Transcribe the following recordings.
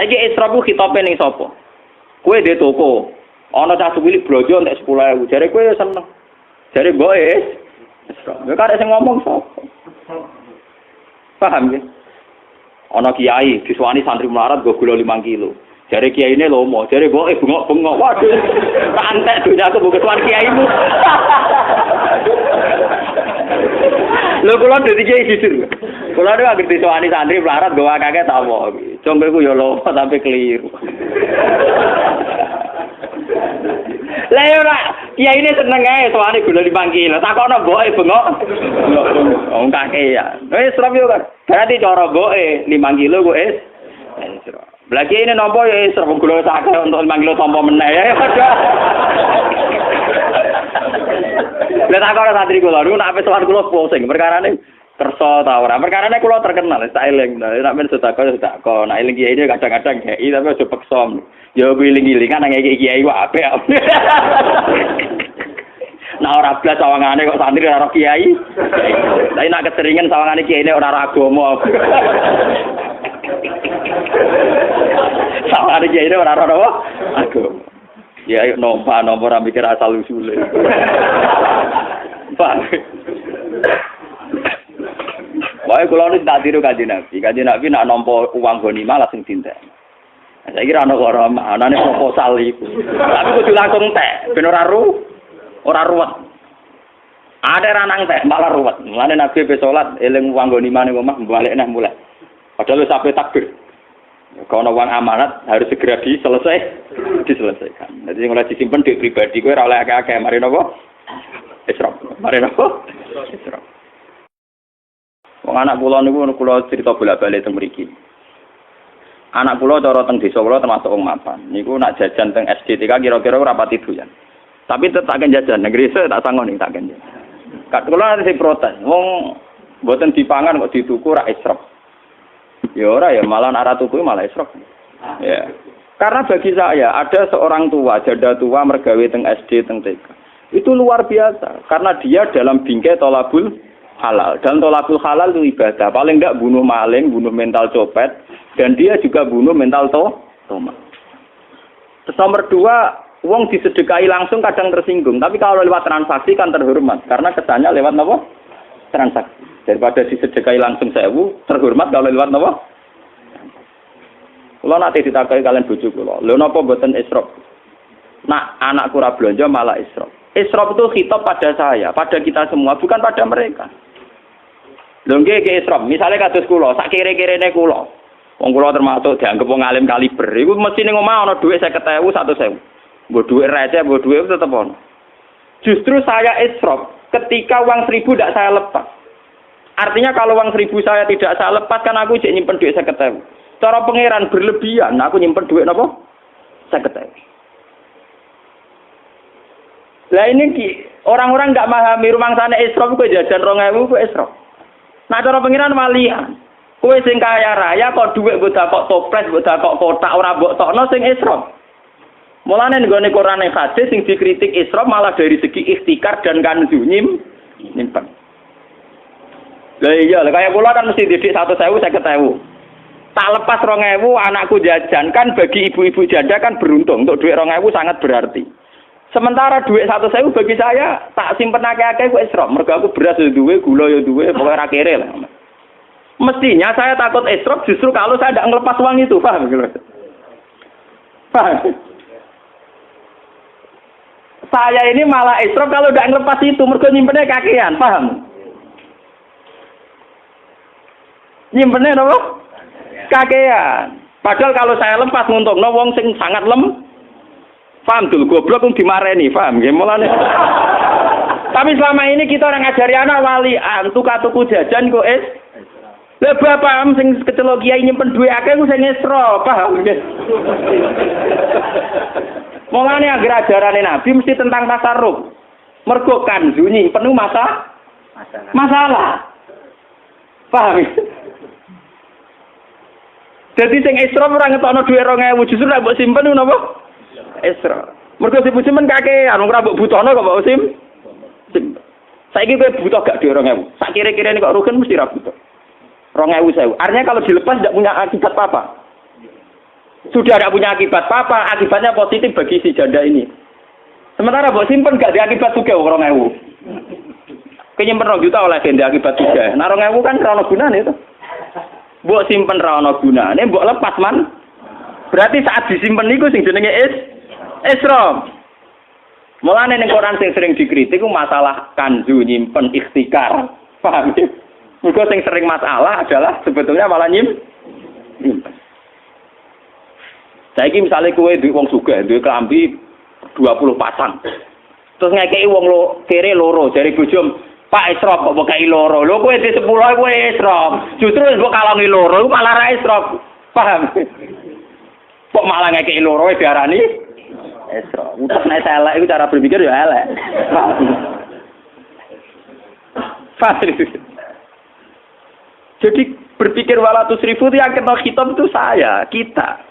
Saiki Isra ku khitope ning sapa? Kowe dhe toko. Ana cah cilik blojo entek 10.000. Jare kowe ya seneng. Jare mboke Isra. Ya karek sing ngomong sapa? Paham ya? Ana kiai diswani santri melarat go gula 5 kilo. Jare kiyaine lomo, jare mboke bengok-bengok. Waduh. Rantek dunya aku mbok kesuwan kiaimu. Lho kula dadi kiai jujur. Kula nek anggere diswani santri melarat go akeh ta apa. Jonggo ku ya lomo sampe keliru. Lah ya ora, kiyaine seneng ae sowane gula 5 kilo. Takono mboke bengok. Wong kakek ya. Wis serap yo kan. Berarti cara mboke 5 kilo ku Isra. Lagi ini nampa ya Isra gula sakit untuk 5 kilo tampa meneh ya. Lah tak karo santri kula niku nek sowan kula pusing perkarane kersa ta ora. Perkarane kula terkenal tak eling. Nek men sedekah nek eling kiai ini kadang-kadang kiai tapi aja peksa. Ya wiling-wilingan nang kiai wae apik. Nah ora blas sawangane kok santri ora kiai. Tapi nek keseringan sawangane kiai ini ora agama. Sawangane kiai ini ora agama. Ya ayo nompa ora mikir asal usule. Pak. Wae kula nek tak tiru Kanjeng Nabi. Kanjeng Nabi nak nampa uang ghanimah langsung dinten. Saya kira ana anane proposal iku. Tapi kudu langsung tek ben ora ruwet. Ada ranang teh malah ruwet. Mulane Nabi be salat eling wong ghanimah ning omah balik neh mulai. Padahal sampai takbir. Kalau uang amanat harus segera diselesaikan. Jadi mulai disimpan di pribadi kowe ora oleh akeh-akeh. Mari napa? Isra. Mari napa? Isra. Wong anak kula niku kula cerita bolak-balik teng mriki. Anak kula cara teng desa kula termasuk wong mapan. Niku nak jajan teng SDTK kira-kira ora pati doyan. Tapi tetap akan jajan negeri saya tak sanggup nih tak akan jajan. Kalau ada si protes, wong buatan dipangan kok dituku rak israf. Ya ora ya malah arah tuku malah israf. Ya. Karena bagi saya ada seorang tua, janda tua mergawe teng SD teng TK. Itu luar biasa karena dia dalam bingkai tolabul halal. Dan tolabul halal itu ibadah. Paling enggak bunuh maling, bunuh mental copet dan dia juga bunuh mental toma. Terus nomor 2 wong disedekahi langsung kadang tersinggung, tapi kalau lewat transaksi kan terhormat, karena kesannya lewat apa? Transaksi. Daripada disedekahi langsung 1000, terhormat kalau lewat apa? Kalau nanti ditakai kalian bojo kula, lho napa mboten israf? Nak anakku ora blonjo malah israf. Israf itu khitab pada saya, pada kita semua, bukan pada mereka. Lho nggih ke israf, misalnya kados kula, sak kire-kirene kula. Wong kula termasuk dianggep wong alim kaliber. Iku mesti ning omah ana dhuwit 50.000, 100.000. Mbok duit receh, mbok duit tetep ono. Justru saya israf ketika uang 1.000 tidak saya lepas. Artinya kalau uang 1.000 saya tidak saya lepas kan aku jek nyimpen duit 50.000. Cara pangeran berlebihan, aku nyimpen duit napa? 50.000. Lah ini orang-orang enggak memahami rumangsane israf kok jajan 2.000 kok israf. Nah cara pangeran walian. Kowe sing kaya raya kok duit mbok dakok toples, mbok dakok kotak ora mbok tokno sing israf. Mulane nggone Quran yang hadis sing dikritik israf malah dari segi ikhtikar dan kanzu nyimpen. Lah iya, kayak kula kan mesti didik 100.000 50.000. Tak lepas 2.000 anakku jajan kan bagi ibu-ibu janda kan beruntung untuk duit 2.000 sangat berarti. Sementara duit 100.000 bagi saya tak simpen akeh-akeh ku israf. Mergo aku beras yo duwe, gula yo duwe, pokoke ora kere lah. Mestinya saya takut israf justru kalau saya tidak ngelepas uang itu, paham gitu. Paham? Saya ini malah israf kalau tidak ngelepas itu, mergo nyimpennya kakean, paham? Nyimpennya apa? Kakean. Padahal kalau saya lepas nguntungno wong sing sangat paham dul goblok kung dimareni, paham nggih mulane. Tapi selama ini kita orang ngajari anak walian, tuku jajan kok Lah bapak sing kecelok kiai nyimpen duit akeh ku sing israf, paham nggih? Mulane anggere ajarane Nabi mesti tentang tasarruf. Mergo kanzu nyimpen masalah. Paham? Jadi sing israf ora ngetokno dhuwit 2.000 justru nek mbok simpen napa? Israf. Mergo simpen kakean ora mbok butuhno kok mbok simpen. Saiki kowe butuh gak dhuwit 2.000. Sak kira-kira kok rugen mesti ra butuh. 2.000. Artinya kalau dilepas tidak punya akibat apa-apa. Sudah tidak punya akibat apa, akibatnya positif bagi si janda ini. Sementara mbok simpen gak ada akibat juga 2.000. Kenyimpen 2 juta oleh janda akibat juga. Nah 2.000 kan ra ono gunane itu. Mbok simpen ra ono gunane, mbok lepas man. Berarti saat disimpen niku sing jenenge isra. Mulane ning Quran sing sering dikritik ku masalah kanzu nyimpen ikhtikar. Paham ya? Mergo sing sering masalah adalah sebetulnya malah nyimpen. Saiki misale kowe duwe wong sugih, duwe klambi 20 pasang. Terus ngekeki wong kere loro, jare bojom, "Pak Isrof kok kei loro." Lho kowe di 10 kowe Isrof. Justru mbok kalongi loro malah ra Isrof. Paham? Kok malah ngekeki loro diarani Isrof. Utek nek elek iku cara berpikir ya elek. Paham? Jadi berpikir 200.000 itu yang kita hitam itu saya, kita.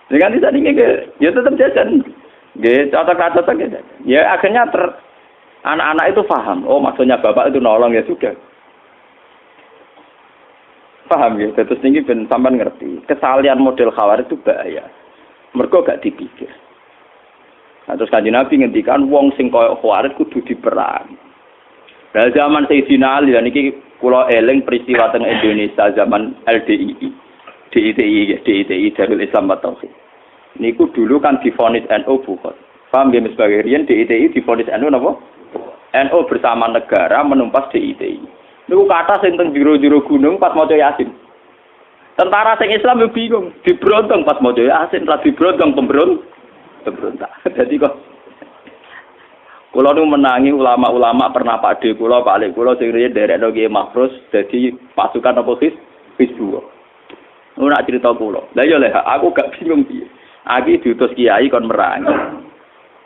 Dengan tidak ingin ya tetap jajan, cocok gitu. Ya akhirnya anak-anak itu paham. Oh maksudnya bapak itu nolong ya sudah. Paham ya. Terus tinggi ben sampean ngerti. Kesalahan model khawar itu bahaya. Mergo gak dipikir. Nah, terus Kanjeng Nabi ngendikan wong sing koyo khawar kudu diperang. Dari zaman Sayyidina Ali niki kula eling peristiwa teng Indonesia zaman LDII. DITI Darul Islam wa Tauhid. Niku dulu kan divonis NU bukan. Paham ya sebagai riyen DITI divonis NU napa? NU bersama negara menumpas DITI. Niku kata sing teng jero-jero gunung pas maca Yasin. Tentara sing Islam yo bingung, dibrontong pas maca Yasin, ra dibrontong pemberontak. Dadi kok kula nu menangi ulama-ulama pernah pakde kula, Pak Lek kula sing riyen derekno Kiai Mahfuz dadi pasukan apa Hizbullah. Ora cerita kula. Lah ya aku gak bingung piye. Aki diutus kiai kon merangi.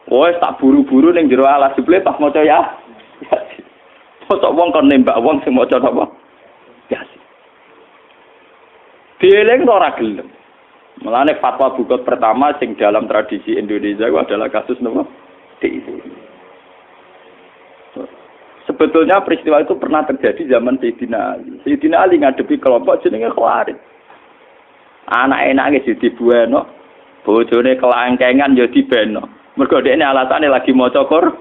Wes tak buru-buru ning jero alas jebule pas maca ya. Foto wong kon nembak wong sing maca apa? Yasin. Dieling ora gelem. Mulane fatwa bukot pertama sing dalam tradisi Indonesia itu adalah kasus napa? DITI. Sebetulnya peristiwa itu pernah terjadi zaman Sayyidina Ali. Sayyidina Ali ngadepi kelompok jenenge Khawarij. Anak enake dibueno, bojone kelangkengan ya dibeno. Mergo dekne alasane lagi maca Qur'an.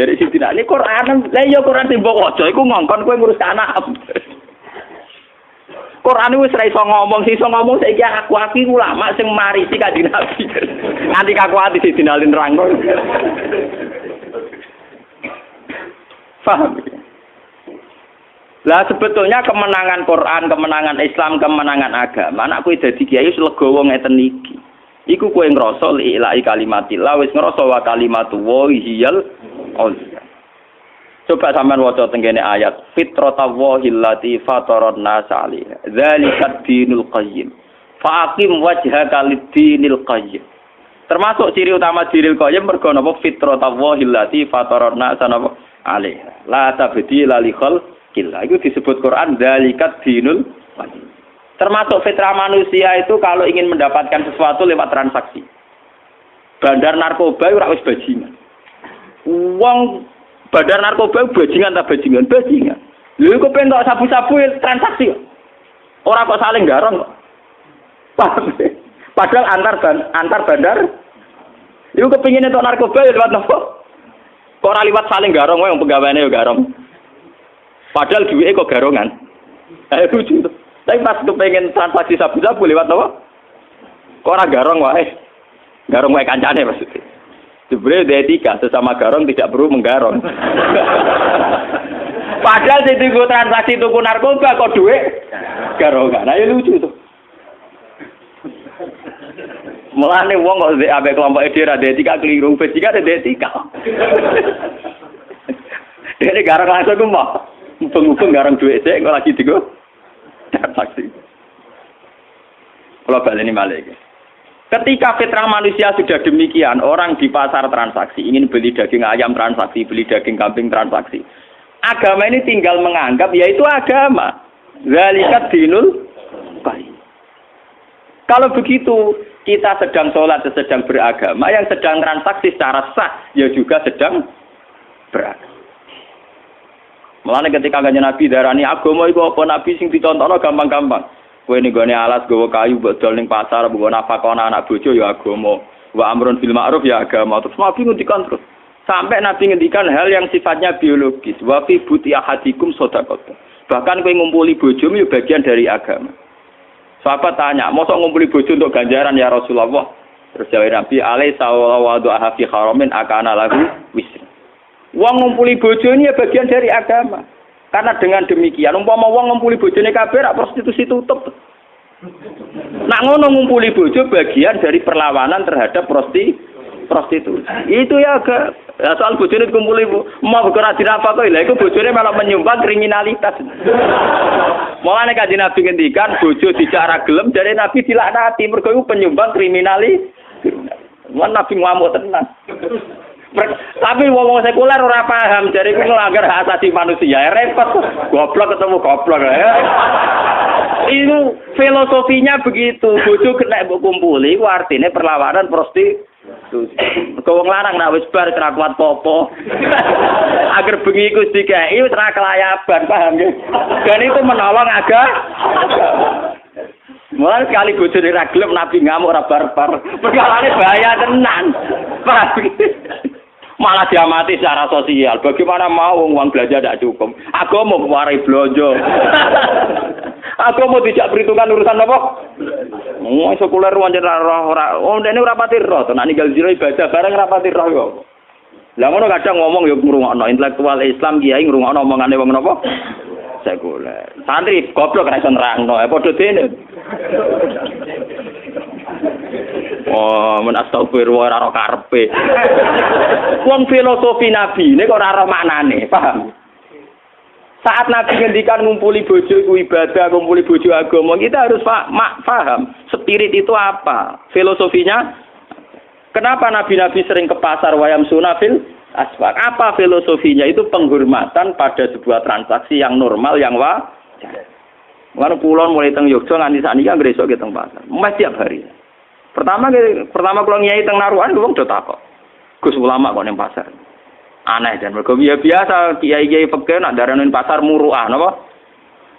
Jadi Sayyidina Ali Qur'an, lha ya Qur'an timbok waca iku ngongkon kowe ngurus anak. Qur'an wis ra iso ngomong, sing iso ngomong saiki aku ulama sing marisi Kanjeng Nabi. Nganti kakuati Sayyidina Ali nerangno. Paham? Lah sebetulnya kemenangan Quran, kemenangan Islam, kemenangan agama, anak kowe dadi kiai wis legowo ngeten iki. Iku kowe ngrasa ilahi kalimatillah wis ngrasa wa kalimatu wa hiyal ulya. Coba sampean waca tengene ayat fitratallahi allati fatarannas 'alaiha. Dzalikat dinul qayyim. Faqim wajhaka lid-dinil qayyim. Termasuk ciri utama dinil qayyim mergo napa fitratallahi allati fatarannas 'alaiha. La tabdila li khalqillah. Itu disebut Quran dzalikat dinul qayyim. Termasuk fitrah manusia itu kalau ingin mendapatkan sesuatu lewat transaksi. Bandar narkoba ora wis bajingan. Wong bandar narkoba bajingan ta bajingan? Bajingan. Lha kok pengen tok sabu-sabu transaksi. Ora kok saling garong kok. Padahal antar bandar iku kepengin entuk narkoba lewat nopo? Kok ora liwat saling garong wae wong pegawene yo garong. Padahal duwike kok garongan. Ayo lucu. Tapi pas kepengen transaksi sabu-sabu lewat apa? Kok ora garong wae. Garong wae kancane maksudnya. Sebenarnya ada etika, sesama garong tidak perlu menggarong. Padahal sing tuku transaksi tuku narkoba kok duit garongan. Ayo lucu tuh. Mulane wong kok ambek kelompok dhewe ra etika keliru, etika ada etika. Dene garong langsung ku mau. Mumpung garong duit sik kok lagi digo. Transaksi. Kalau baleni malih. Ketika fitrah manusia sudah demikian, orang di pasar transaksi ingin beli daging ayam transaksi, beli daging kambing transaksi. Agama ini tinggal menganggap yaitu agama. Zalikat dinul qayyim. Kalau begitu, kita sedang sholat, sedang beragama, yang sedang transaksi secara sah, ya juga sedang beragama. Mulane ketika Kanjeng Nabi darani agama iku apa nabi sing dicontohno gampang-gampang. Kowe ning gone alas gawa kayu mbok dol ning pasar mbok nafakona anak bojo ya agama. Wa amrun bil ma'ruf ya agama. Terus Nabi ngendikan terus. Sampai Nabi ngendikan hal yang sifatnya biologis. Wa fi buti ahadikum shadaqah. Bahkan kowe ngumpuli bojomu ya bagian dari agama. Sahabat tanya, "Mosok ngumpuli bojo untuk ganjaran ya Rasulullah?" Terus jawab Nabi, "Alaisa wa du'a fi haramin akana lahu wisr." Wong ngumpuli bojone ya bagian dari agama. Karena dengan demikian, umpama wong ngumpuli bojone kabeh rak prostitusi tutup. Nak ngono ngumpuli bojo bagian dari perlawanan terhadap prostitusi. Itu ya agak soal bojone dikumpuli mau bergerak dirapa kok lha iku bojone malah menyumbang kriminalitas. Mulane kanjeng Nabi ngendikan bojo dijak ra gelem jare Nabi dilaknati mergo iku penyumbang kriminalitas. Wan Nabi ngamuk tenan. Tapi wong sekuler ora paham, jadi itu melanggar hak asasi manusia. Repot, goblok ketemu goblok. Itu filosofinya begitu. Bojo kena mbok kumpuli, ku artine perlawanan prostitusi. Wong lanang nek wis bar ora kuat popo. Agar bengi iku dikeki wis ora kelayaban, paham nggih? Dan itu menolong agama. Mulai sekali bojone ra gelem Nabi ngamuk ora barbar. Perkarane bahaya tenan. Paham? Malah diamati secara sosial. Bagaimana mau uang belanja tidak cukup? Aku mau warai belanja. Aku mau tidak perhitungan urusan apa? Sekuler wajar ora. Oh, ini ora pati roh. Tenan ninggal zero ibadah bareng ora pati roh yo. Lah ngono kadang ngomong yo ngrungokno intelektual Islam kiai ngrungokno omongane wong napa? Sekuler. Santri goblok ra iso nerangno. Padha dene. Oh, men astagfirullah ora ora karepe. Wong filosofi Nabi nek ora ora maknane, paham? Saat Nabi ngendikan ngumpuli bojo iku ibadah, ngumpuli bojo agama, kita harus paham spirit itu apa, filosofinya. Kenapa nabi-nabi sering ke pasar wayam sunafil aswaq? Apa filosofinya? Itu penghormatan pada sebuah transaksi yang normal, yang wajar. Mulane kula mulai teng Yogyakarta nganti sakniki anggere esuk teng pasar. Mas tiap hari. Pertama kula ngiyai teng Naruhan wong do takok. Gus ulama kok ning pasar. Aneh dan mergo biasa kiai-kiai fikih nak darani pasar muruah napa?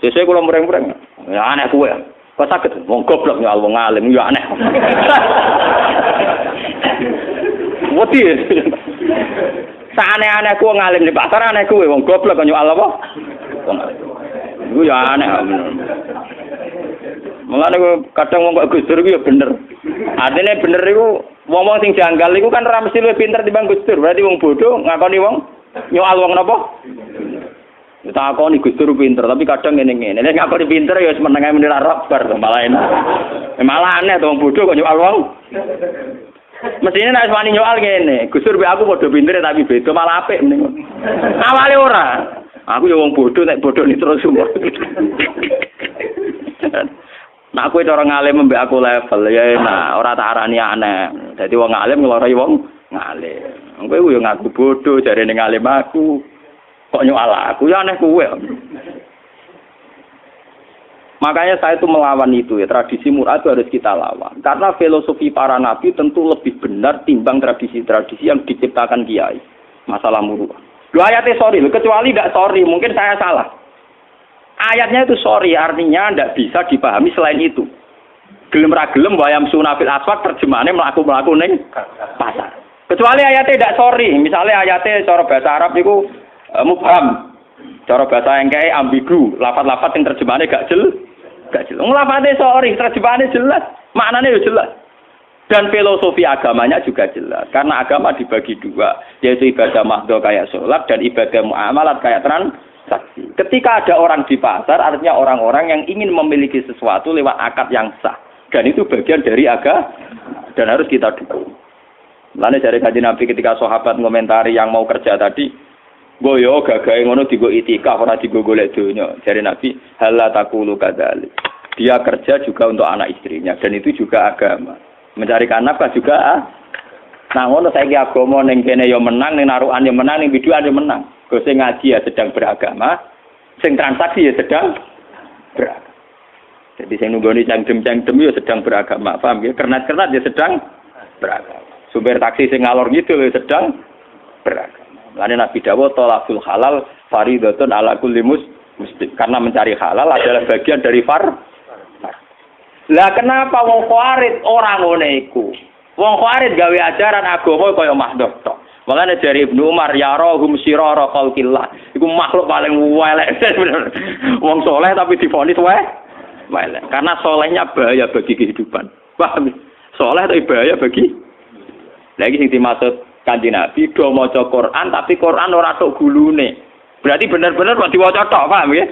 Sesuk kula mureng-mureng. Ya aneh kuwe. Kok saged wong goblok ya wong alim ya aneh. Wati. Saane-aneh ku ngalim di pasar aneh kuwe wong goblok kok nyual apa? Wong iku ya aneh. Mulane kadang wong kok Gus Dur iku ya bener. Artine bener iku wong-wong sing janggal iku kan ora mesti luwih pinter timbang Gus Dur. Berarti wong bodoh ngakoni wong nyual wong napa? Takoni Gus Dur pinter, tapi kadang ngene-ngene. Nek ngakoni pinter ya wis meneng ae menira robar to malah enak. Malah aneh to wong bodoh kok nyual wong. Mestine nek wani nyual ngene, Gus Dur aku padha pinter tapi beda malah apik mending. Awale ora. Aku ya wong bodoh nek bodoh ni terus semua. Nah aku itu orang ngalim mbek aku level ya nah ora tak arani aneh. Dadi wong ngalim ngloroi wong ngalim. Kowe yo ngaku bodoh jarene ngalim aku. Kok nyual aku ya aneh kowe. Makanya saya itu melawan itu ya, tradisi mur'ah itu harus kita lawan. Karena filosofi para nabi tentu lebih benar timbang tradisi-tradisi yang diciptakan kiai. Masalah mur'ah. Lu ayatnya sorry, kecuali tidak sorry, mungkin saya salah. Ayatnya itu sorry, artinya tidak bisa dipahami selain itu. Gelem ra gelem wayam sunafil aswaq terjemahannya melaku-melaku ning pasar. Kecuali ayatnya tidak sorry, misalnya ayatnya cara bahasa Arab itu mubham. Cara bahasa yang kayak ambigu, lafaz-lafaz yang terjemahannya gak jelas. Lafaznya sorry, terjemahannya jelas, maknanya jelas. Dan filosofi agamanya juga jelas. Karena agama dibagi dua, yaitu ibadah mahdhah kayak sholat dan ibadah muamalat kayak transaksi. Ketika ada orang di pasar, artinya orang-orang yang ingin memiliki sesuatu lewat akad yang sah. Dan itu bagian dari agama dan harus kita dukung. Lalu dari kajian Nabi ketika sahabat ngomentari yang mau kerja tadi, goyo gagahe ngono digo itikaf ora digo golek donya. Jare Nabi, halla taqulu kadzalik. Dia kerja juga untuk anak istrinya dan itu juga agama. Mencarikan nafkah juga nah ngono saiki agama ning kene ya menang, ning narukan ya menang, ning biduan ya menang. Go sing ngaji ya sedang beragama, sing transaksi ya sedang beragama. Jadi sing nunggoni cangdem-cangdem ya sedang beragama, paham ya? Kernat-kernat ya sedang beragama. Sumber taksi sing ngalor gitu ya sedang beragama. Lalu Nabi dawuh talaful halal faridatun ala kulli muslim. Karena mencari halal adalah bagian dari fardhu. Lah kenapa wong Khawarij ora ngene iku? Wong Khawarij gawe ajaran agama kaya makhluk tok. Makanya dari Ibnu Umar ya rohum sirara khalqillah. Iku makhluk paling elek. Wong soleh tapi divonis elek. Karena solehnya bahaya bagi kehidupan. Paham? Soleh tapi bahaya bagi. Lagi sing dimaksud Kanjeng Nabi do maca Quran tapi Quran ora tok gulune. Berarti bener-bener kok diwaca tok, paham ya?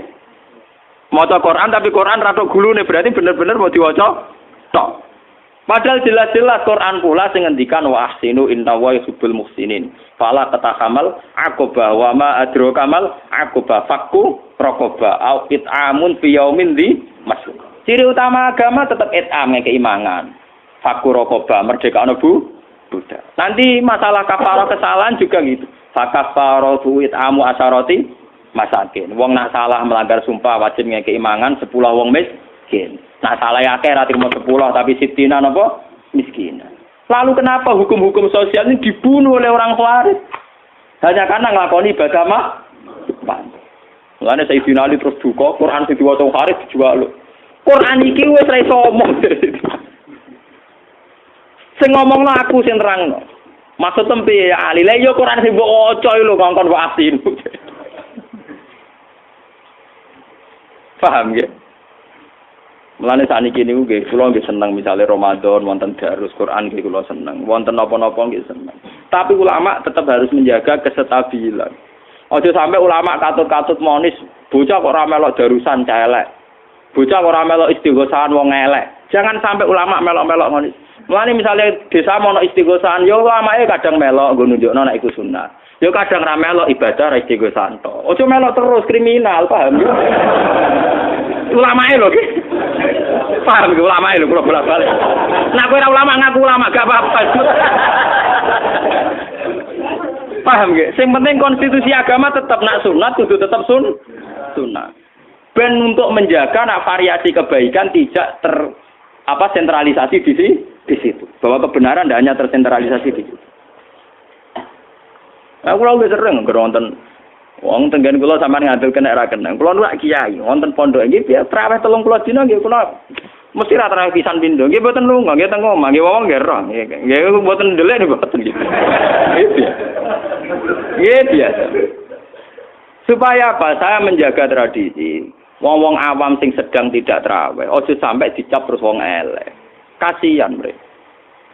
Maca Quran tapi Quran ra tok gulune, berarti bener-bener mau diwaca tok. Padahal jelas-jelas Quran pula sing ngendikan wa ahsinu innallaha yuhibbul muhsinin. Fala tatahamal aqaba wa ma adraka mal aqaba fakku raqaba au it'amun fi yaumin dzi masuk. Ciri utama agama tetap it'am keimangan. Fakku raqaba merdeka budak. Nanti masalah kafarah kesalahan juga gitu. Fakafaratu it'amu asharati masakin. Wong nak salah melanggar sumpah wajib ngekei mangan 10 wong miskin. Nak salah akeh ra trimo 10 tapi sitina napa? Miskin. Lalu kenapa hukum-hukum sosial ini dibunuh oleh orang Khawarij? Hanya karena nglakoni ibadah Mulane Sayyidina Ali terus duka, Quran sing diwaca Khawarij dijual. Quran iki wis ra iso omong. Sing ngomongno aku sing terangno. Maksud tempe ya Ali, lha yo Quran sing mbok waca lho ngongkon kok asin. Paham nggih? Mulane sakniki niku nggih kula nggih seneng misale Ramadan wonten darus Quran nggih kula seneng. Wonten napa-napa nggih seneng. Tapi ulama tetap harus menjaga kestabilan. Aja sampai ulama katut-katut monis bocah kok ora melok darusan celek. Bocah kok ora melok istighosahan wong elek. Jangan sampai ulama melok-melok ngono. Mulane misale desa mono istighosahan yo ulamane kadang melok nggo nunjukno nek iku sunah. Yo kadang ra melok ibadah ra istighosahan to. Aja melok terus kriminal, paham yo? Ulamae lho iki. Paham ge ulamae lho kula bolak-balik. Nek kowe ora ulama ngaku ulama gak apa-apa. Paham ge? Sing penting konstitusi agama tetap nak sunat kudu tetap sunat. Ben untuk menjaga nak variasi kebaikan tidak sentralisasi di situ. Bahwa kebenaran tidak hanya tersentralisasi di situ. Aku lagi sering nonton wong tenggen kula sampean ngadil kena ra kenang. Kula nuwak kiai wonten pondok iki piye traweh 30 dina nggih kula mesti ra traweh pisan pindho. Nggih mboten lunga, nggih teng omah, nggih wong nggih roh. Nggih mboten ndelek mboten nggih. Nggih biasa. Supaya apa? Saya menjaga tradisi. Wong-wong awam sing sedang tidak traweh, ojo sampai dicap terus wong elek. Kasihan mereka.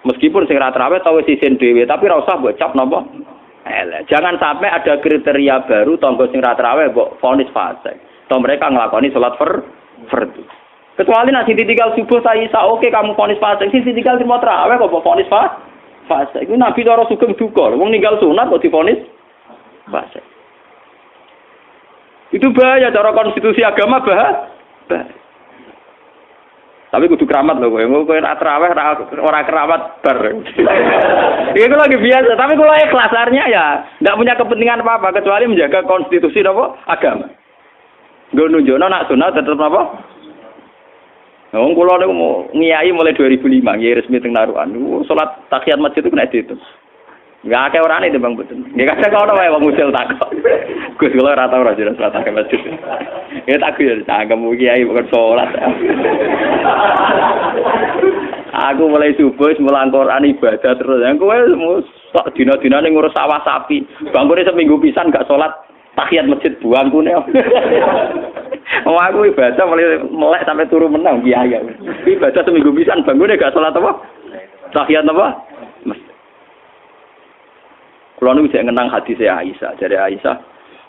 Meskipun sing ra traweh tau wis isin dhewe, tapi ora usah mbok cap napa elek. Jangan sampai ada kriteria baru tangga sing ra traweh mbok vonis fasik. Toh mereka nglakoni salat fardu. Kecuali nek ditinggal subuh saya oke kamu vonis fasik, sing ditinggal trimo traweh kok mbok vonis fasik. Iku Nabi cara sugeng duka, wong ninggal sunat kok divonis fasik. Itu bahaya cara konstitusi agama bahaya. Tapi kudu keramat lho kowe ora traweh ora keramat bar. Itu lagi biasa, tapi kalau ikhlas artinya ya enggak punya kepentingan apa-apa kecuali menjaga konstitusi apa agama. Nggo nunjukno nak sunat tetep apa? Wong kula niku ngiyai mulai 2005 nggih resmi teng Narukan. Salat tahiyat masjid itu kena diitung. Enggak akeh orane itu Bang Buten. Nggih kadang ono wae wong usil takok. Gus kula ora tau ora jelas salat tahiyat masjid. Ya tak yo cangkem kiai bukan salat. Aku mulai subuh mulang Quran ibadah terus. Kowe sok dina-dinane ngurus sawah sapi. Bangkune seminggu pisan gak salat tahiyat masjid buangkune. Wong aku ibadah mulai melek sampai turu menang kiai. Ibadah seminggu pisan bangkune gak salat apa? Tahiyat apa? Kalau nu bisa ngenang hadis Aisyah, dari Aisyah,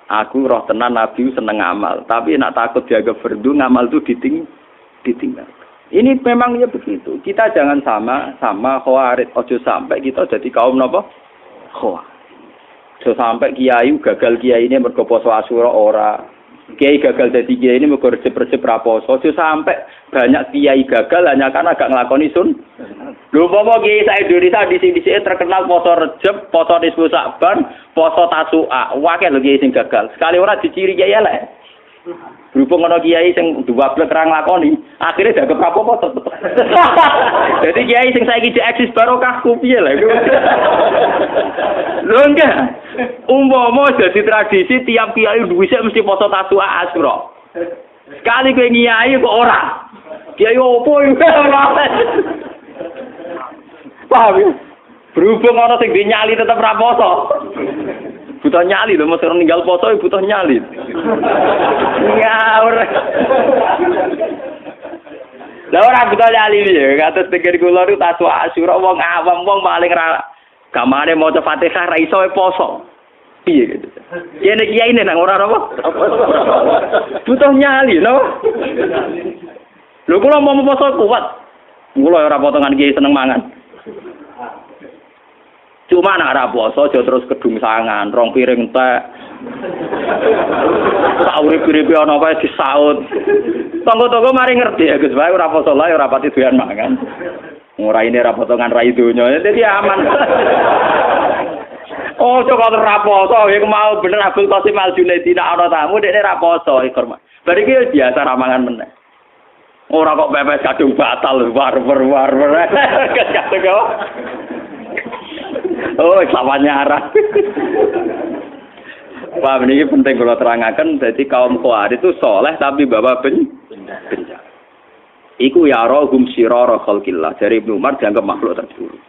aku roh tenan Nabi seneng ngamal, tapi nak takut jaga fardu ngamal itu ditinggal. Ini memang ya begitu. Kita jangan sama Khawarij. Ojo sampai kita jadi kaum napa? Khawarij. Ojo sampai kiai gagal kiai ini mergo poso Asyura ora. Kiai gagal jadi kiai ini mergo resep-resep ra poso. Ojo sampai banyak kiai gagal hanya karena gak nglakoni sun. Lho popo kiai sak Indonesia di sini terkenal poso Rejab, poso Nisfu Sa'ban, poso Tasu'a. Wakil lho kiai sing gagal. Sekali ora diciri kiai elek. Berhubung ana kiai sing duwablek ra nglakoni, akhire dianggap apa-apa tetep. Jadi kiai sing saiki eksis barokah ku piye lha iku. Lho enggak. Umpama dadi tradisi tiap kiai duwise mesti poso Tasu'a Asyura. Sekali kowe ngiyai kok ora. Kiai opo iki? Paham ya? Berhubung ana sing nyali tetep ra poso. Butuh nyali lho, mesti ninggal poso butuh nyali. Ngawur. Lah ora butuh nyali piye? Kados pikir kula niku taswa asyura wong awam wong paling ra gamane maca Fatihah ra iso poso. Piye gitu. Kene kiai ini nang ora apa? Butuh nyali lho. Lho kula mau poso kuat. Kula ora potongan kiai seneng mangan. Cuma nak ra poso aja terus kedung sangan, rong piring teh. Sak urip-uripe ana kae disaut. Tonggo-tonggo mari ngerti ya Gus, wae ora poso lae ora pati doyan mangan. Ora ini ra potongan ra donya, dadi aman. Oh, coba ora poso, ya mau bener Abdul Qasim Al Junaidi nak ana tamu dekne ra poso ikur. Bar iki biasa ra mangan meneh. Ora kok pepes kadung batal war. Kadung kok. Oh, lawannya arah. Paham ini penting kalau terangaken. Jadi kaum Khawarij itu soleh tapi bawa bencana. Iku ya rohum sirara khalqillah. Dari Ibnu Umar dianggap makhluk terburuk.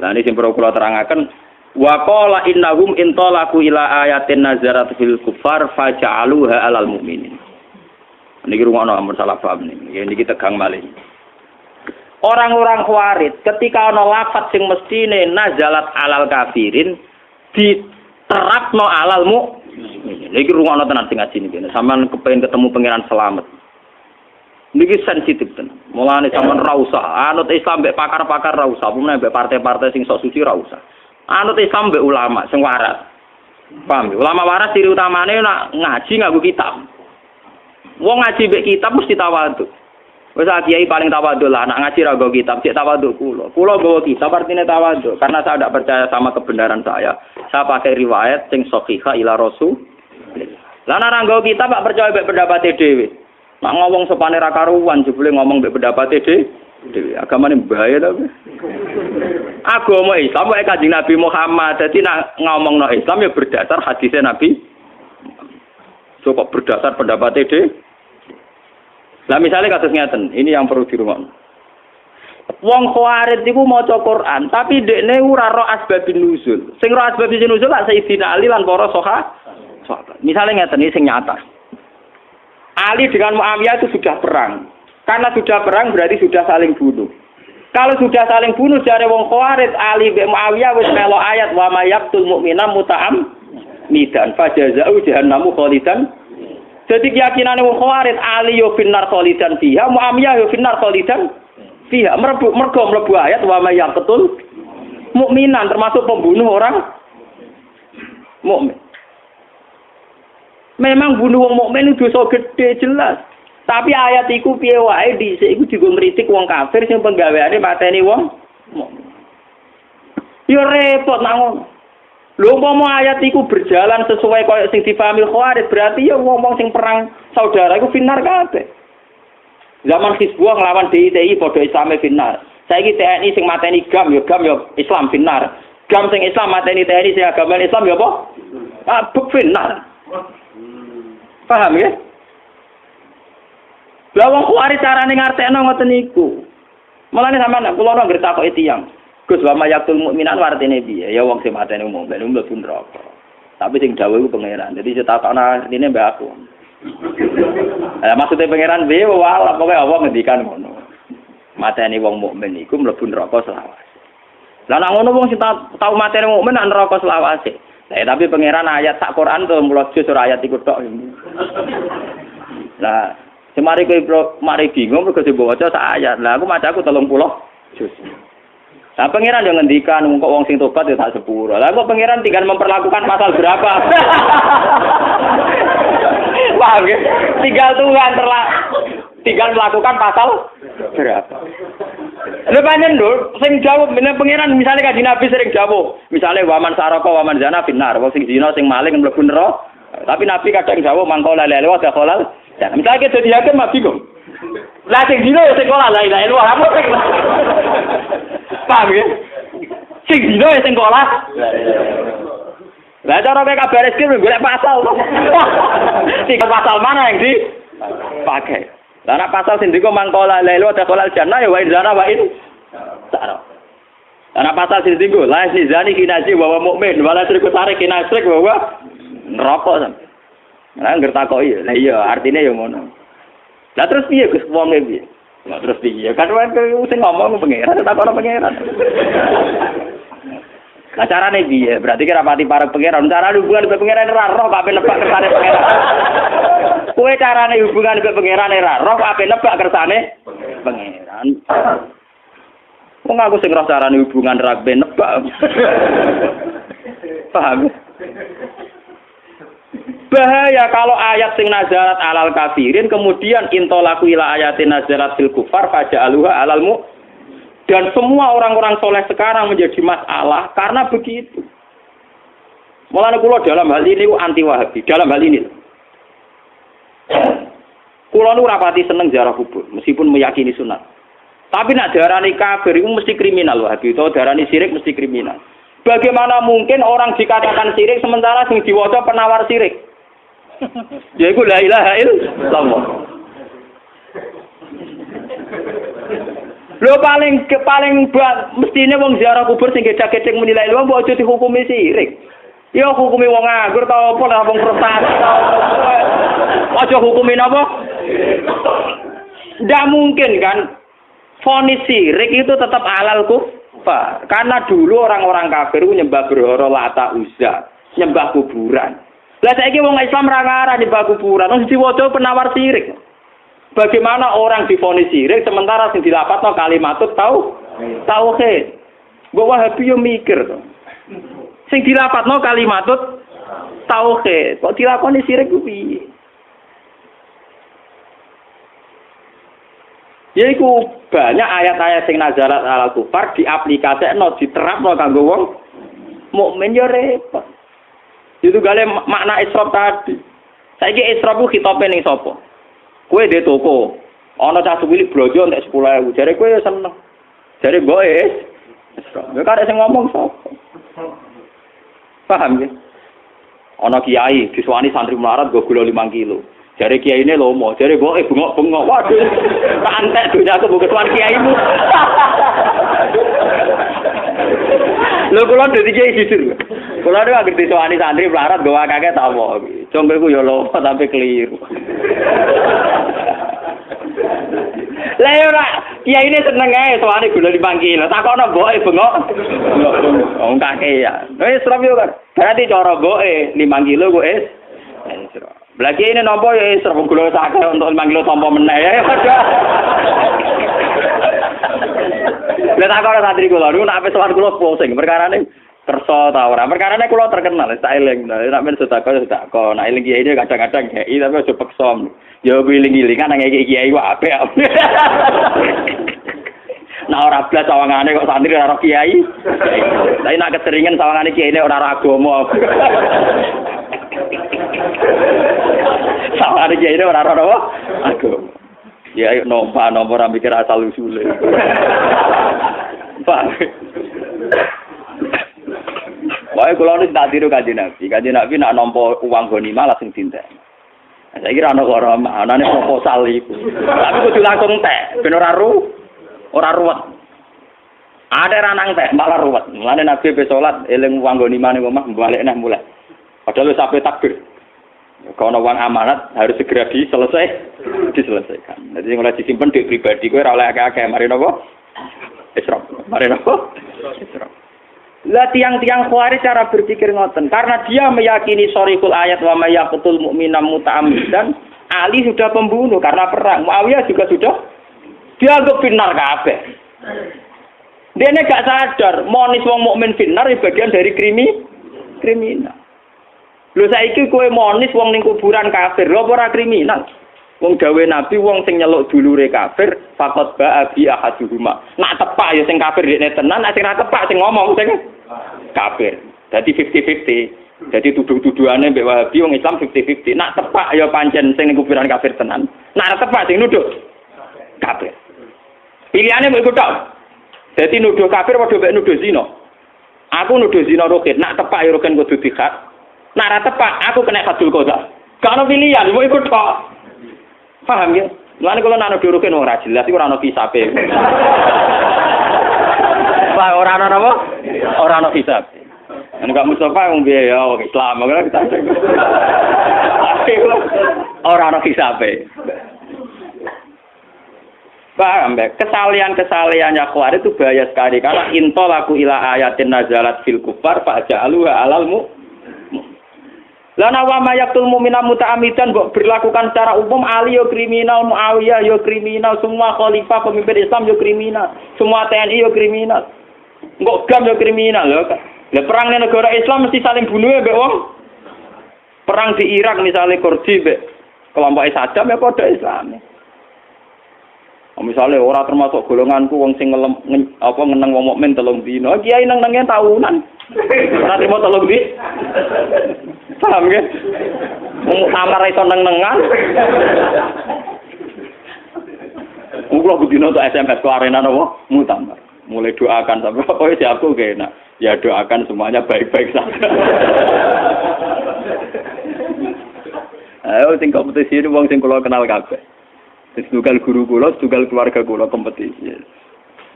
Nah ini yang perlu kalau terangaken. Wa qala innahum intalaku ila ayatin nazarat fil kufar faja'aluha alal mu'minin. Niki rungokno masalah paham niki. Ya niki tegang malih. Orang-orang Khawarij ketika ana lafaz sing mestine nazalat alal kafirin diterapno alal mukmin. Niki rungokno tenan sing ngaji niki. Sampeyan kepengin ketemu pangeran selamat. Niki sensitif tenan. Mulane sampeyan ra usah anut Islam mbek pakar-pakar ra usah, umumane mbek partai-partai sing sok suci ra usah. Anut Islam mbek ulama sing waras. Paham? Ulama waras ciri utamane nak ngaji nganggo kitab. Wong ngaji mbek kitab mesti tawadhu. Wes kiai paling tawadhu lah, anak ngaji ra nggo kitab, cek tawadhu kula. Kula nggo kitab artine tawadhu karena saya tidak percaya sama kebenaran saya. Saya pakai riwayat sing sahihah ila rasul. Lah nek ra nggo kitab gak percaya mbek pendapat dhewe. Nek ngomong sopane ra karuan jebule ngomong mbek pendapat dhewe. Agamane bahaya ta. Agama Islam wae Kanjeng Nabi Muhammad. Dadi nek ngomongno Islam ya berdasar hadisnya Nabi. Cukup berdasar pendapat dhewe. Lah misalnya kasus ngeten, ini yang perlu dirungokno. Wong Khawarij iku maca Quran, tapi dekne ora ro asbabun nuzul. Sing ro asbabun nuzul lak Sayyidina Ali lan para sahabat. Misalnya ngeten iki sing nyata. Ali dengan Muawiyah itu sudah perang. Karena sudah perang berarti sudah saling bunuh. Kalau sudah saling bunuh jare wong Khawarij Ali mbek Muawiyah wis melo ayat wa mayaqtul mu'mina muta'am midan fajaza'u jahannamu khalidan. Jadi keyakinan wong Khawarij Ali yo finnar khalidan fiha, Muawiyah yo finnar khalidan fiha. Mergo mlebu ayat wa may yaqtul mukminan termasuk pembunuh orang mukmin. Memang bunuh wong mukmin itu dosa gede jelas. Tapi ayat iku piye wae dhisik iku digo ngritik wong kafir sing penggaweane mateni wong mukmin. Yo repot nang ngono. Lho umpama ayat iku berjalan sesuai koyo sing dipahami Khawarij berarti ya wong-wong sing perang saudara iku finar kabeh. Zaman Hizbullah nglawan DITI padha Islame finar. Saiki TNI sing mateni GAM ya Islam finar. GAM sing Islam mateni TNI sing agama Islam ya apa? Buk finar. Paham ya? Lah wong Khawarij carane ngartekno ngoten niku. Mulane sampean kula ora ngerti takoki tiyang. Gus wa mayatul mukminan artine piye? Ya wong sing mateni umum ben mlebu neraka. Tapi sing dawuh iku pangeran. Dadi cetakno artine mbak aku. Lah maksude pangeran piye wala pokoke Allah ngendikan ngono. Mateni wong mukmin iku mlebu neraka selawase. Lah nek ngono wong sing tau mateni mukmin nang neraka selawase. Lah tapi pangeran ayat sak Quran 30 juz ora ayat iku tok. Lah semari kowe mari bingung mergo dibaca sak ayat. Lah aku macaku 30 juz. Nah, pangeran yang ngendikan kok wong sing tobat ya tak sepuro. Lah kok pangeran tinggal memperlakukan pasal berapa? Paham ya? Tinggal melakukan pasal berapa? Lha pancen lho, sing jawab meneh pangeran misale Kanjeng Nabi sering jawab. Misale waman saraka waman zina finnar, wong sing zina sing maling mlebu neraka. Tapi Nabi kadang jawab mangko la ilaha illallah dakhalal. Ya, misale dadi hakim mah bingung. Lah sing zina ya sing kola la ilaha illallah. Paham ya? Sing dino ya sing kolah. Lah cara kowe kabar iki golek pasal. Sing pasal mana yang dipakai? Lah nek pasal sing ndika mangkola lailu ada kolal jannah ya wa inzana wa in sara. Nek pasal sing ndika la zani kinaji wa mukmin wala sriku tarik kinasrik wa neraka sampe. Lah ngertakoki lah iya artine ya ngono. Lah terus piye Gus wonge piye? Lah terus piye? Kan sing ngomong pangeran takon pangeran. Lah carane piye? Berarti kira pati para pangeran. Cara hubungan mbek pangeran ora roh kok ape nebak kersane pangeran. Kowe carane hubungan mbek pangeran ora roh kok ape nebak kersane pangeran. Wong aku sing roh carane hubungan ra ben nebak. Paham? Bahaya kalau ayat sing nazarat alal kafirin kemudian intolaku ila ayatin nazarat fil kufar faja'aluha alalmu dan semua orang-orang soleh sekarang menjadi masalah karena begitu. Mulane kula dalam hal ini anti Wahabi, dalam hal ini. Kula nu rapati seneng ziarah kubur meskipun meyakini sunat. Tapi nak darani kafir itu mesti kriminal Wahabi atau darani syirik mesti kriminal. Bagaimana mungkin orang dikatakan syirik sementara sing diwaca penawar syirik? Yaiku la ilaha illallah. Lho paling mestine wong ziarah kubur sing gecek-gecek muni la ilaha mbok aja dihukumi syirik. Ya hukumi wong nganggur ta apa lah wong prestasi. Aja hukumi napa? Ndak mungkin kan vonis syirik itu tetap halal kufar. Karena dulu orang-orang kafir nyembah berhala Lata Uzza, nyembah kuburan. Lah saiki wong Islam ra ngarah nyembah kuburan, wong diwaca penawar syirik. Bagaimana orang divonis syirik sementara sing dilapatno kalimatut tauhid. Mbok Wahabi yo mikir to. Sing dilapatno kalimatut tauhid, kok dilakoni syirik ku piye? Yaiku banyak ayat-ayat sing nazarat ala kufar diaplikasekno diterapno kanggo wong mukmin yo repot. Itu gale makna israf tadi. Saiki israf ku khitabe ning sapa? Kowe de toko. Ana cah cilik blojo entek 10.000. Jare kowe yo seneng. Jare mboke israf. Ya karek sing ngomong sapa? Paham ya? Ana kiai disuwani santri melarat go gula 5 kilo. Jare kiyaine lomo, jare mboke bengok-bengok. Waduh. Tak antek donyaku mbok ketuan kiaimu. Lho kula dadi kiai jujur. Kula nek anggere disowani santri melarat gawa kakek tak apa. Jongke ku yo lomo sampe keliru. Lah yo ora kiyaine seneng ae sowani gula 5 kilo. Takono mboke bengok. Wong kakek ya. Wis serap yo kan. Berarti cara mboke 5 kilo ku es. Belagi ini nampak ya serap gula sakit untuk 5 kilo tampa meneh ya. Lah tak ora santri kula niku nek ape sowan kula pusing perkarane kersa ta ora. Perkarane kula terkenal sak eling. Nek men sedekah sedekah. Nek eling kiai ini kadang-kadang kiai tapi aja peksa. Ya wiling-wilingan nang kiai ku apik. Nah ora blas sawangane kok santri ora kiai. Tapi nek keseringan sawangane kiai ini ora agama. Sawangane kiai ini ora apa? Agama. Ya ayo nomor ora mikir asal usule. Pak. Wae kula nek tak tiru Kanjeng Nabi. Kanjeng Nabi nak nampa uang ghanimah langsung dinten. Saiki ra ono ora anane proposal iku. Tapi kudu langsung tek, ben ora ruwet. Ada ranang teh malah ruwet. Mulane Nabi be salat eling uang ghanimah ning omah balik neh mulai. Padahal sampai takbir. Kalau uang amanat harus segera diselesaikan. Jadi mulai disimpan di pribadi, gue oleh akeh-akeh. Mari nopo, israf. Mari nopo, israf. Lah tiang-tiang Khawarij cara berpikir ngoten, karena dia meyakini sorikul ayat wa mayaqtul mu'minam muta'ammidan. Ali sudah pembunuh karena perang. Muawiyah juga sudah dianggap finar kabeh. Dia ini gak sadar, monis wong mukmin finar bagian dari kriminal. Lho saiki kowe monis wong ning kuburan kafir, lho ora kriminal. Wong gawe Nabi wong sing nyeluk dulure kafir, faqat ba'a bi ahaduhuma. Nak tepak ya sing kafir dekne tenan, nak sing ra tepak sing ngomong sing kafir. Dadi 50-50. Dadi tuduh-tuduhane mbek Wahabi wong Islam 50-50. Nak tepak ya pancen sing ning kuburan kafir tenan. Nak ra tepak sing nuduh kafir. Pilihane mbok iku tok. Dadi nuduh kafir padha mbek nuduh zina. Aku nuduh zina roket, nak tepak ya roken kudu dikhat. Nak ra tepak, aku kena hadul qadha. Gak ono pilihan, mbok ikut kok. Paham ya? Mulane kula nang duruke ora jelas iku ora ono kisabe. Pak ora ono apa? Ora ono kisabe. Nek Mustafa wong piye ya wong Islam kok kita. Ora ono kisabe. Paham ya? Kesalahan ya keluar itu bahaya sekali karena intolaku ila ayatin nazalat fil kufar fa'ja'aluha alalmu. Lana wa mayaqtul mu'mina muta'ammidan mbok berlakukan secara umum Ali yo kriminal, Muawiyah yo kriminal, semua khalifah pemimpin Islam yo kriminal, semua TNI yo kriminal. Engko GAM yo kriminal lho. Lah perang ning negara Islam mesti saling bunuh mbek wong. Perang di Irak misalnya Kurdi mbek kelompok Saddam ya padha Islam. Misalnya orang termasuk golonganku wong sing ngeneng wong mukmin 3 dina, kiai neng-nenge tahunan. Ora trimo 3 dina. Paham nggih? Wong amar iso neng-nengan. Kulo budino untuk SMS ke arena napa? Mutamar. Mulai doakan sampai pokoknya si aku kena. Ya doakan semuanya baik-baik saja. Ayo sing kompetisi ini wong sing kula kenal kabeh. Tugal guru kula, tugal keluarga kula kompetisi.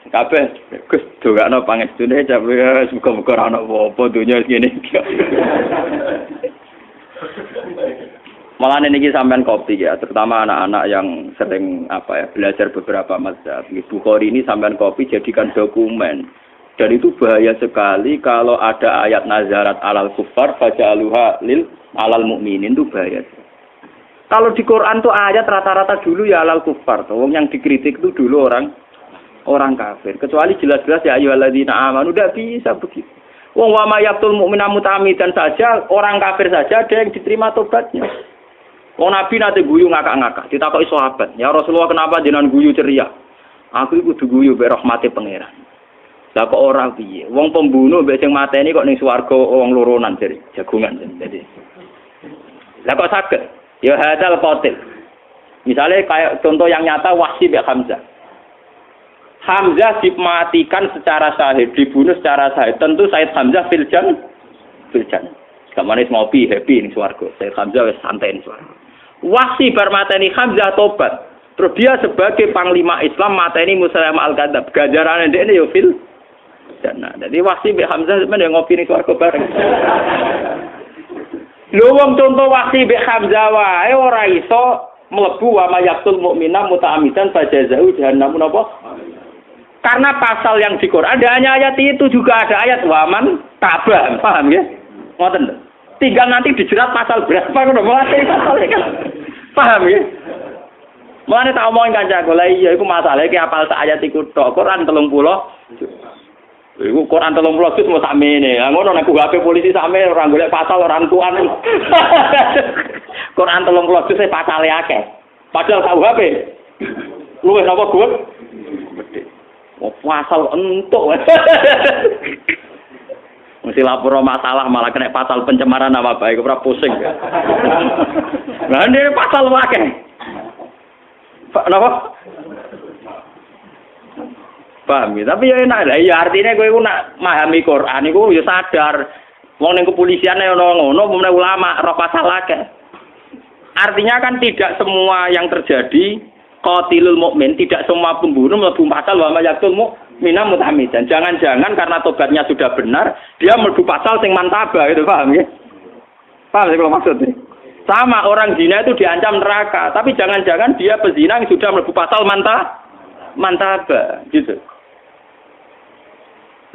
Kabeh Gus dongakno pangestune jabe muga-muga ora ana apa-apa donya ngene iki. Malah niki sampean kopi ya, terutama anak-anak yang sering belajar beberapa mazhab. Bukhari ini sampean kopi jadikan dokumen. Dan itu bahaya sekali kalau ada ayat nazarat alal kufar faja'aluha lil alal mukminin itu bahaya. Kalau di Quran tuh ayat rata-rata dulu ya alal kufar. Wong yang dikritik itu dulu orang kafir. Kecuali jelas-jelas ya ayyuhalladzina amanu udah bisa begitu. Wong wa may yaqtul mu'mina muta'ammidan saja orang kafir saja ada yang diterima tobatnya. Wong Nabi nate guyu ngakak-ngakak. Ditakoki sahabat, "Ya Rasulullah kenapa jenengan guyu ceria?" Aku iku kudu guyu be rahmate pangeran. Lah kok ora piye? Wong pembunuh mbek sing mateni kok ning swarga wong loronan jare jagungan. Jadi. Lah kok saged? Ya hadal qatil. Misalnya kayak contoh yang nyata Wahsy bin Hamzah. Hamzah dimatikan secara syahid, dibunuh secara syahid. Tentu Said Hamzah filjan. Kamane ngopi happy ning swarga. Said Hamzah wis santai ning swarga. Wahsy bar mateni Hamzah tobat. Terus dia sebagai panglima Islam mateni Musailamah al-Kadzdzab. Ganjarane ndekne yo fil jannah. Jadi Wahsy bin Hamzah men ngopi ning swarga bareng. Lho wong contoh Wahsy bin Hamzah wae ora iso mlebu wa mayaqtul mukmina muta'ammidan fajazahu jahannam napa? Karena pasal yang di Quran ada hanya ayat itu juga ada ayat waman tabah, paham ya? Ngoten. Tinggal nanti dijerat pasal berapa ngono mulai pasal kan. Paham ya? Mulane tak omongin kancaku, lha iya iku masalahe ki apal sak ayat iku tok Quran 30. Iku Quran 30 juz mau sakmene. Lah ngono nek HP polisi sakmene ora golek pasal ora entukan. Quran 30 juz e pasale akeh. Padahal sak HP luwih napa gue? Gede. Oh, pasal entuk. Mesti lapor masalah malah kena pasal pencemaran nama baik ora pusing. Lah ini pasal akeh. Napa? Paham ya, tapi ya enak lah. Ya artinya kowe nak memahami Quran iku ya sadar. Wong ning kepolisian ono ngono, umumnya ulama roh pasal akeh. Artinya kan tidak semua yang terjadi qatilul mukmin, tidak semua pembunuh mlebu pasal wa mayaqtul mu'mina muta'ammidan. Jangan-jangan karena tobatnya sudah benar, dia mlebu pasal sing mantaba gitu, paham ya? Paham sih kalau maksudnya? Sama orang zina itu diancam neraka, tapi jangan-jangan dia pezina yang sudah mlebu pasal mantaba gitu.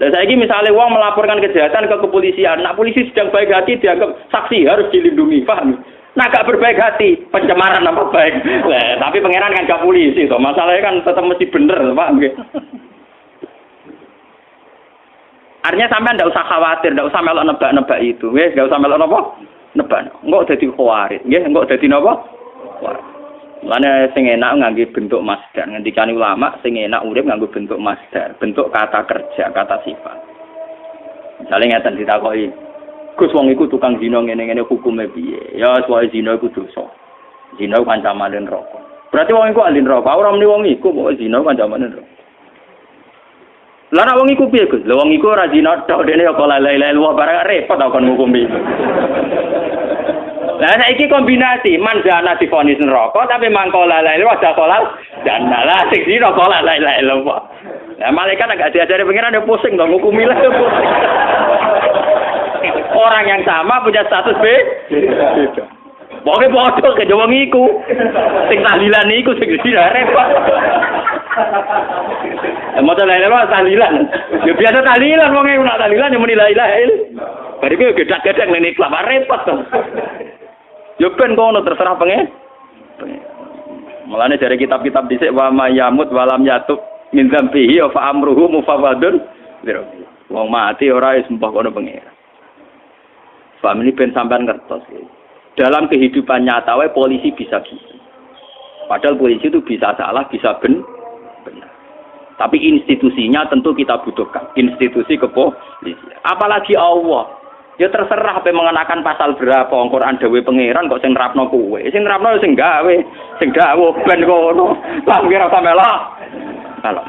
Nah, saya ini misalnya uang melaporkan kejahatan ke kepolisian, nah polisi sedang baik hati dianggap saksi harus dilindungi, paham? Nah gak berbaik hati, pencemaran nama baik. Nah, tapi pangeran kan gak polisi, toh masalahnya kan tetap mesti bener, paham? Artinya sampai ndak usah khawatir, ndak usah melok nebak-nebak itu, nggak usah melok apa? Nebak, enggak jadi khawatir, enggak jadi apa? Mulane sing enak ngangge bentuk masdar. Ngendikane ulama sing enak urip nganggo bentuk masdar, bentuk kata kerja, kata sifat. Misale ngeten ditakoki, Gus wong iku tukang zina ngene-ngene hukume piye? Ya soal zina iku dosa. Zina ku ancaman neraka. Berarti wong iku ahli neraka. Ora muni wong iku kok zina ku ancaman neraka. Lah nek wong iku piye Gus? Lah wong iku ora zina tok dene kok la ilaha illallah barang repot kok ngukumi. Lah saiki kombinasi manjana divonis neraka tapi mangkola la ilaha illallah dan lah sing dina kola la ilaha illallah. Lah malaikat agak diajari pengiran dia pusing dong ngukumi lah. Orang yang sama punya status beda. Pokoknya bodoh ke Jawa ngiku. Sing tahlilan iku sing dina repot. Motor la ilaha tahlilan. Ya biasa tahlilan wong nek tahlilan yo muni la ilaha illallah. Bariku gedak-gedak ngene iku repot to. Yo ben kono terserah pengen. Mulane dari kitab-kitab dhisik wa mayamut walam yatub min dzambihi fa amruhu mufawwadun. Wong mati ora wis mbah kono pengen. Famili ben sampean ngertos. Dalam kehidupan nyata wae polisi bisa gitu. Padahal polisi itu bisa salah, bisa benar. Tapi institusinya tentu kita butuhkan. Institusi kepolisian. Apalagi Allah. Ya terserah apa mengenakan pasal berapa Al-Qur'an dawuh pangeran kok sing nerapno kowe. Sing nerapno sing gawe, sing dawuh ben kono. Lah kira sampe lah. Kalau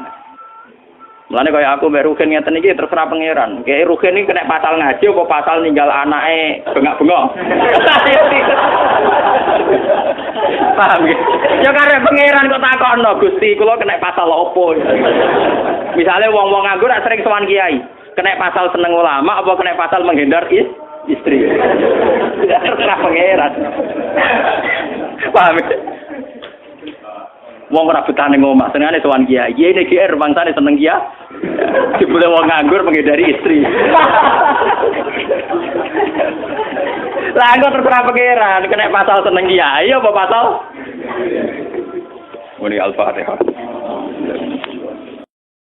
mulane kaya aku mbek Ruhin ngeten iki terserah pangeran. Kayak Ruhin iki kena pasal ngaji apa pasal ninggal anake bengak-bengok. Paham ya? Ya karep pangeran kok takokno Gusti kula kena pasal opo. Misale wong-wong nganggur rak sering sowan kiai. Kena pasal seneng ulama apa kena pasal menghindar istri. Terserah pangeran. Paham ya? Wong ora betane ngomah, senengane sowan kiai. Kiai nek GR bangsane seneng kiai. Dibule wong nganggur menghindari istri. Lah kok terserah pangeran, kena pasal seneng kiai apa pasal? Muni Al-Fatihah.